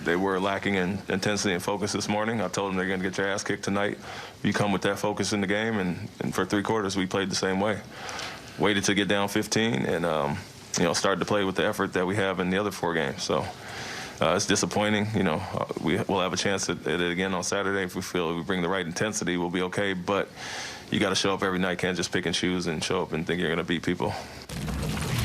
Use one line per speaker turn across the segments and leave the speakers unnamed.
they were lacking in intensity and focus this morning. I told them they're going to get your ass kicked tonight. You come with that focus in the game, and for 3 quarters we played the same way. Waited to get down 15 and started to play with the effort that we have in the other 4 games. So it's disappointing. We'll have a chance at it again on Saturday. If we feel we bring the right intensity, we'll be okay. But you got to show up every night. Can't just pick and choose and show up and think you're going to beat people.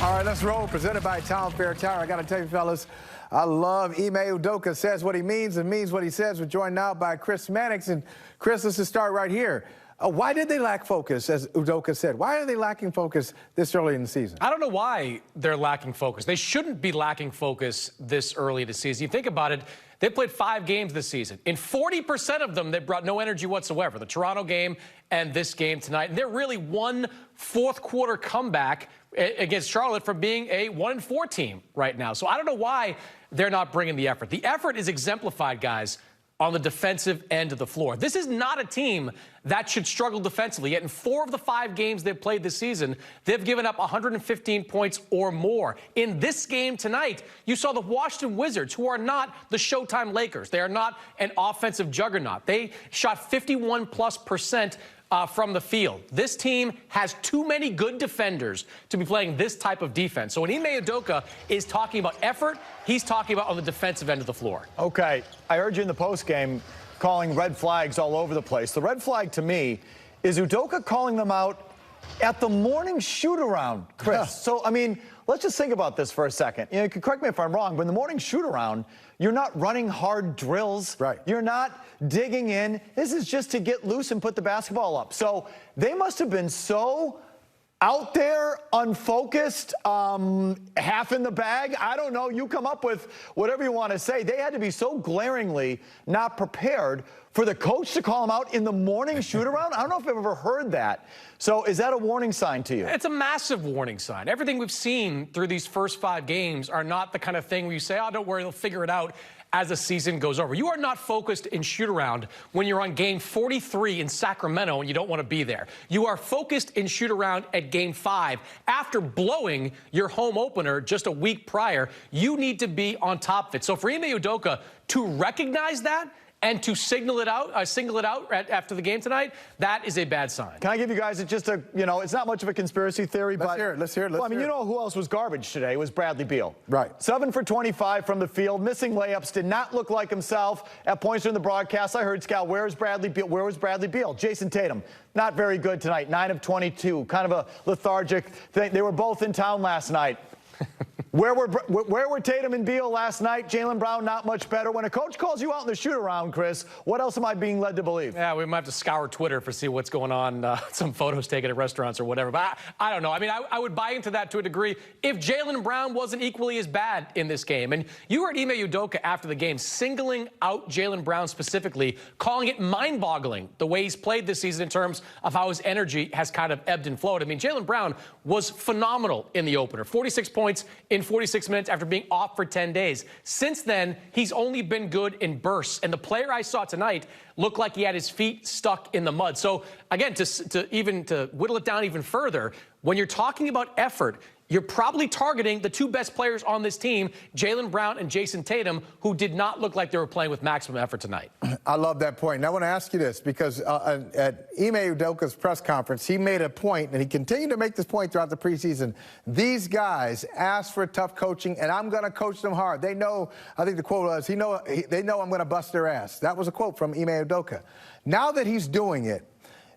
All right, let's roll. Presented by Town Fair Tire. I got to tell you, fellas, I love Ime Udoka says what he means and means what he says. We're joined now by Chris Mannix. And Chris, let's just start right here. Why did they lack focus, as Udoka said? Why are they lacking focus this early in the season?
I don't know why they're lacking focus. They shouldn't be lacking focus this early in the season. You think about it, they played 5 games this season. In 40% of them, they brought no energy whatsoever. The Toronto game and this game tonight. And they're really one fourth-quarter comeback against Charlotte from being a 1-4 team right now. So I don't know why they're not bringing the effort. The effort is exemplified, guys, on the defensive end of the floor. This is not a team that should struggle defensively. Yet in 4 of the 5 games they've played this season, they've given up 115 points or more. In this game tonight, you saw the Washington Wizards, who are not the Showtime Lakers. They are not an offensive juggernaut. They shot 51+% from the field. This team has too many good defenders to be playing this type of defense. So when Ime Udoka is talking about effort, he's talking about on the defensive end of the floor.
Okay, I heard you in the postgame calling red flags all over the place. The red flag to me is Udoka calling them out at the morning shoot-around, Chris. So, I mean, let's just think about this for a second. You can correct me if I'm wrong, but in the morning shoot-around, you're not running hard drills.
Right.
You're not digging in. This is just to get loose and put the basketball up. So they must have been so out there, unfocused, half in the bag. I don't know. You come up with whatever you want to say. They had to be so glaringly not prepared for the coach to call them out in the morning shoot-around. I don't know if I've ever heard that. So is that a warning sign to you?
It's a massive warning sign. Everything we've seen through these first 5 games are not the kind of thing where you say, oh, don't worry, they'll figure it out as the season goes over. You are not focused in shoot-around when you're on game 43 in Sacramento and you don't want to be there. You are focused in shoot-around at game 5 after blowing your home opener just a week prior. You need to be on top of it. So for Ime Udoka to recognize that and to single it out after the game tonight, that is a bad sign.
Can I give you guys just a, it's not much of a conspiracy theory,
Let's
but...
hear it, let's hear it,
Well, I mean, you know who else was garbage today? It was Bradley Beal.
Right.
7 for 25 from the field, missing layups, did not look like himself. At points during the broadcast, I heard, Scal, where was Bradley Beal? Where was Bradley Beal? Jayson Tatum, not very good tonight, 9 of 22, kind of a lethargic thing. They were both in town last night. Where were Tatum and Beal last night? Jaylen Brown, not much better. When a coach calls you out in the shoot-around, Chris, what else am I being led to believe?
Yeah, we might have to scour Twitter for see what's going on, some photos taken at restaurants or whatever. But I don't know. I mean, I would buy into that to a degree if Jaylen Brown wasn't equally as bad in this game. And you heard Ime Udoka after the game singling out Jaylen Brown specifically, calling it mind-boggling the way he's played this season in terms of how his energy has kind of ebbed and flowed. I mean, Jaylen Brown was phenomenal in the opener. 46 points in 46 minutes after being off for 10 days. Since then, he's only been good in bursts. And the player I saw tonight looked like he had his feet stuck in the mud. So, again, to whittle it down even further, when you're talking about effort, you're probably targeting the 2 best players on this team, Jaylen Brown and Jayson Tatum, who did not look like they were playing with maximum effort tonight.
I love that point. And I want to ask you this, because at Ime Udoka's press conference, he made a point, and he continued to make this point throughout the preseason. These guys asked for tough coaching, and I'm going to coach them hard. They know, I think the quote was, they know I'm going to bust their ass. That was a quote from Ime Udoka. Now that he's doing it,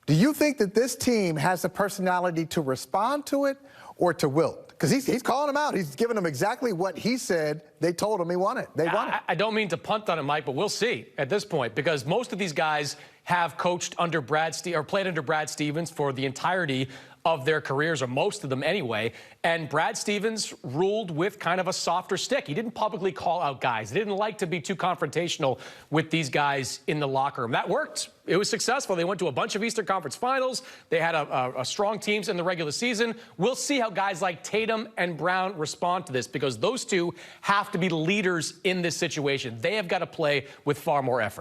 do you think that this team has the personality to respond to it or to wilt? Because he's calling them out. He's giving them exactly what he said they told him he wanted. They wanted.
I don't mean to punt on him, Mike, but we'll see at this point, because most of these guys have coached under played under Brad Stevens for the entirety of their careers, or most of them anyway. And Brad Stevens ruled with kind of a softer stick. He didn't publicly call out guys. He didn't like to be too confrontational with these guys in the locker room. That worked. It was successful. They went to a bunch of Eastern Conference Finals. They had a strong teams in the regular season. We'll see how guys like Tatum and Brown respond to this, because those two have to be leaders in this situation. They have got to play with far more effort.